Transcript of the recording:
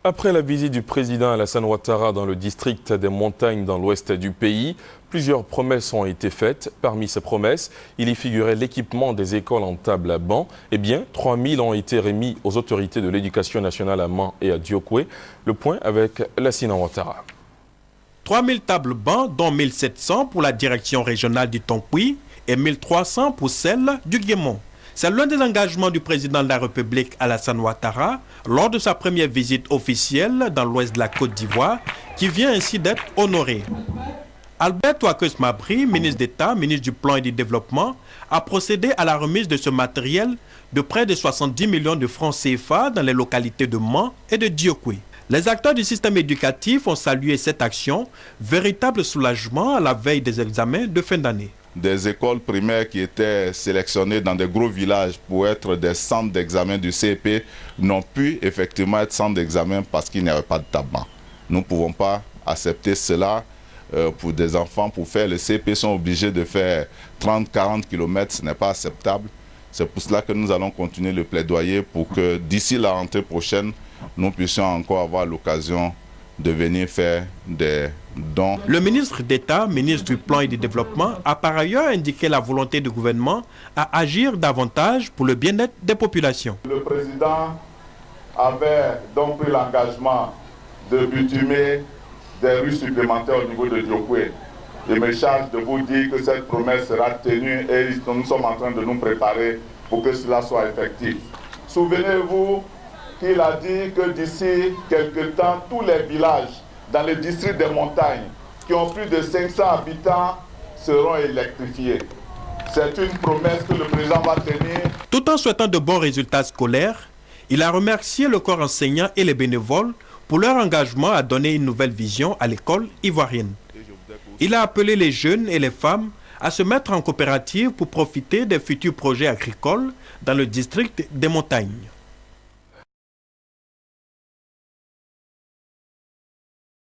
Après la visite du président Alassane Ouattara dans le district des montagnes dans l'ouest du pays, plusieurs promesses ont été faites. Parmi ces promesses, il y figurait l'équipement des écoles en table à banc. Eh bien, 3000 ont été remis aux autorités de l'éducation nationale à Mans et à Diokwe. Le point avec Alassane Ouattara. 3000 tables bancs, dont 1700 pour la direction régionale du Tonkoui et 1300 pour celle du Guémon. C'est l'un des engagements du président de la République Alassane Ouattara lors de sa première visite officielle dans l'ouest de la Côte d'Ivoire, qui vient ainsi d'être honoré. Albert Ouakus Mabri, ministre d'État, ministre du Plan et du Développement, a procédé à la remise de ce matériel de près de 70 millions de francs CFA dans les localités de Mans et de Diokwe. Les acteurs du système éducatif ont salué cette action, véritable soulagement à la veille des examens de fin d'année. Des écoles primaires qui étaient sélectionnées dans des gros villages pour être des centres d'examen du CEP n'ont pu effectivement être centres d'examen parce qu'il n'y avait pas de tabac. Nous ne pouvons pas accepter cela pour des enfants. Pour faire le CEP, ils sont obligés de faire 30-40 km, ce n'est pas acceptable. C'est pour cela que nous allons continuer le plaidoyer pour que d'ici la rentrée prochaine, nous puissions encore avoir l'occasion de venir faire des dons. Le ministre d'État, ministre du Plan et du Développement, a par ailleurs indiqué la volonté du gouvernement à agir davantage pour le bien-être des populations. Le président avait donc pris l'engagement de bitumer des rues supplémentaires au niveau de Diokwe. Je me charge de vous dire que cette promesse sera tenue et nous sommes en train de nous préparer pour que cela soit effectif. Souvenez-vous qu'il a dit que d'ici quelques temps, tous les villages dans le district des montagnes qui ont plus de 500 habitants seront électrifiés. C'est une promesse que le président va tenir. Tout en souhaitant de bons résultats scolaires, il a remercié le corps enseignant et les bénévoles pour leur engagement à donner une nouvelle vision à l'école ivoirienne. Il a appelé les jeunes et les femmes à se mettre en coopérative pour profiter des futurs projets agricoles dans le district des montagnes.